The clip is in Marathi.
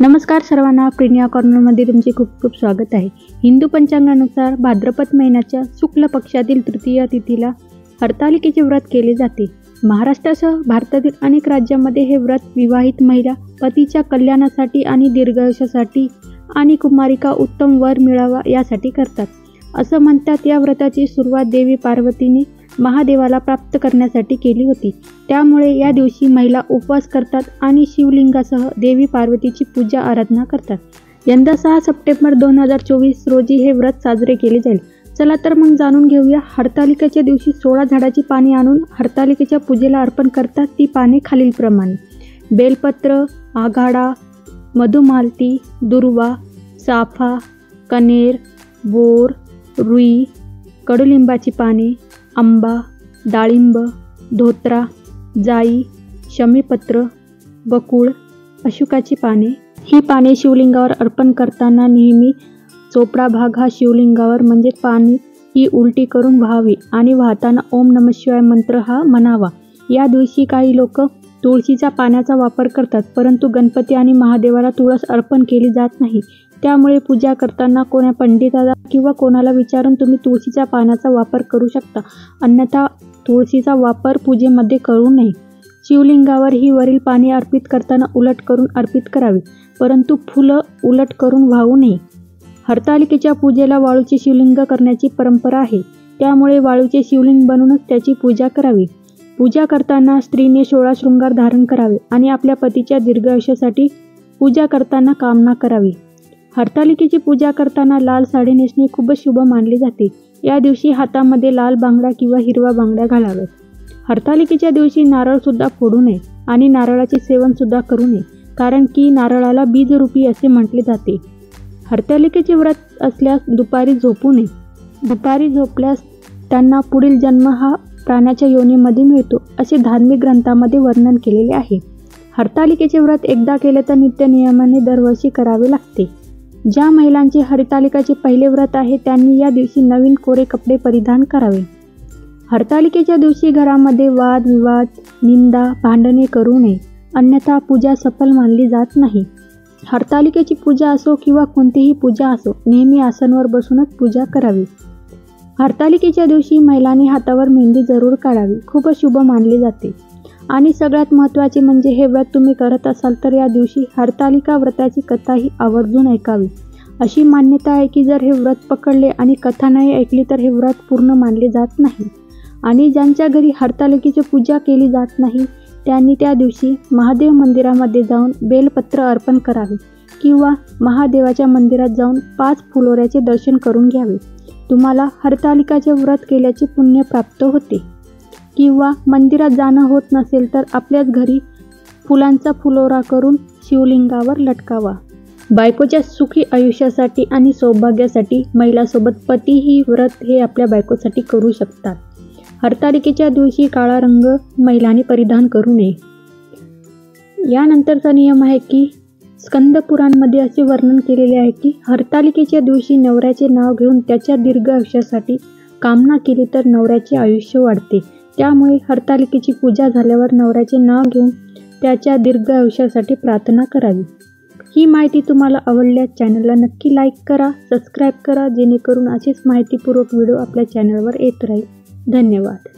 नमस्कार सर्वांना, प्रिनिया कॉर्नरमध्ये तुमचे खूप खूप स्वागत आहे। हिंदू पंचांगानुसार भाद्रपद महिन्याच्या शुक्ल पक्षातील तृतीय तिथीला हरतालिकेचे व्रत केले जाते। महाराष्ट्रासह भारतातील अनेक राज्यांमध्ये हे व्रत विवाहित महिला पतीच्या कल्याणासाठी आणि दीर्घायुष्यासाठी आणि कुमारिका उत्तम वर मिळावा यासाठी करतात। असं म्हणतात या व्रताची सुरुवात देवी पार्वतीने महादेवाला प्राप्त करण्यासाठी केली होती। त्यामुळे या दिवशी महिला उपवास करतात आणि शिवलिंगासह देवी पार्वतीची पूजा आराधना करतात। यंदा 6 सप्टेंबर 2024 रोजी हे व्रत साजरे केले जाईल। चला तर मग जाणून घेऊया, हरतालिकेच्या दिवशी 16 झाडाची पाने आणून हरतालिकेच्या पूजेला अर्पण करतात। ती पाने खालीलप्रमाणे: बेलपत्र, आघाडा, मधुमालती, दुर्वा, चाफा, कनेर, बोर, रुई, कडुलिंबाची पाने, आंबा, डाळिंब, धोत्रा, जाई, शमीपत्र, बकुळ, अशोकाची पाने। ही पाने शिवलिंगावर अर्पण करताना नेहमी चोपडा भाग हा शिवलिंगावर म्हणजे पाने ही उलटी करून व्हावी आणि वाहताना ओम नमः शिवाय मंत्र हा म्हणावा। या दिवशी काही लोक तुळशीच्या पाण्याचा वापर करतात, परंतु गणपती आणि महादेवाला तुळस अर्पण केली जात नाही। त्यामुळे पूजा करताना कोण्या पंडिताला किंवा कोणाला विचारून तुम्ही तुळशीच्या पानाचा वापर करू शकता, अन्यथा तुळशीचा वापर पूजेमध्ये करू नये। शिवलिंगावर ही वरील पाने अर्पित करताना उलट करून अर्पित करावी, परंतु फुलं उलट करून वाहू नये। हरतालिकेच्या पूजेला वाळूचे शिवलिंग करण्याची परंपरा आहे, त्यामुळे वाळूचे शिवलिंग बनवूनच त्याची पूजा करावी। पूजा करताना स्त्रीने 16 शृंगार धारण करावे आणि आपल्या पतीच्या दीर्घायुष्यासाठी पूजा करताना कामना करावी। हरतालिकेची पूजा करताना लाल साडी नेसणे खूपच शुभ मानले जाते। या दिवशी हातामध्ये लाल बांगड्या किंवा हिरवा बांगड्या घालाव्यात। हरतालिकेच्या दिवशी नारळ सुद्धा फोडू नये आणि नारळाचे सेवन सुद्धा करू नये, कारण की नारळाला बीजरूपी असे म्हटले जाते। हरतालिकेचे व्रत असल्यास दुपारी झोपू नये। दुपारी झोपल्यास त्यांना पुढील जन्म हा प्राण्याच्या योनीमध्ये मिळतो, असे धार्मिक ग्रंथामध्ये वर्णन केलेले आहे। हरतालिकेचे व्रत एकदा केले तर नित्य नियमाने दरवर्षी करावे लागते। ज्या महिलांचे हरतालिकेचे पहिले व्रत आहे त्यांनी या दिवशी नवीन कोरे कपडे परिधान करावे। हरतालिकेच्या दिवशी घरामध्ये वाद विवाद, निंदा, भांडणे करू नये, अन्यथा पूजा सफल मानली जात नाही। हरतालिकेची पूजा असो किंवा कोणतीही पूजा असो, नेहमी आसनावर बसूनच पूजा करावी। हरतालिकेच्या दिवशी महिलांनी हातावर मेहंदी जरूर काढावी, खूपच शुभ मानले जाते। आणि सगळ्यात महत्त्वाचे म्हणजे हे व्रत तुम्ही करत असाल तर या दिवशी हरतालिका व्रताची कथाही आवर्जून ऐकावी। अशी मान्यता आहे की जर हे व्रत पकडले आणि कथा नाही ऐकली तर हे व्रत पूर्ण मानले जात नाही। आणि ज्यांच्या घरी हरतालिकेची पूजा केली जात नाही त्यांनी त्या दिवशी महादेव मंदिरामध्ये जाऊन बेलपत्र अर्पण करावे किंवा महादेवाच्या मंदिरात जाऊन 5 फुलोऱ्याचे दर्शन करून घ्यावे। तुम्हाला हरतालिकाचे व्रत केल्याचे पुण्य प्राप्त होते। किंवा मंदिरात जाणं होत नसेल तर आपल्याच घरी फुलांचा फुलोरा करून शिवलिंगावर लटकावा। बायकोच्या सुखी आयुष्यासाठी आणि सौभाग्यासाठी महिलासोबत पतीही व्रत हे आपल्या बायकोसाठी करू शकतात। हरतालिकेच्या दिवशी काळा रंग महिलांनी परिधान करू नये। यानंतरचा नियम आहे की स्कंद पुराणमध्ये असे वर्णन केलेले आहे की हरतालिकेच्या दिवशी नवऱ्याचे नाव घेऊन त्याच्या दीर्घ आयुष्यासाठी कामना केली तर नवऱ्याचे आयुष्य वाढते। त्यामुळे हरतालिकेची पूजा झाल्यावर नवऱ्याचे नाव घेऊन त्याच्या दीर्घ आयुष्यासाठी प्रार्थना करावी। ही माहिती तुम्हाला आवडल्यास चॅनलला नक्की लाईक करा, सबस्क्राईब करा, जेणेकरून असेच माहितीपूर्वक व्हिडिओ आपल्या चॅनलवर येत राहील। धन्यवाद।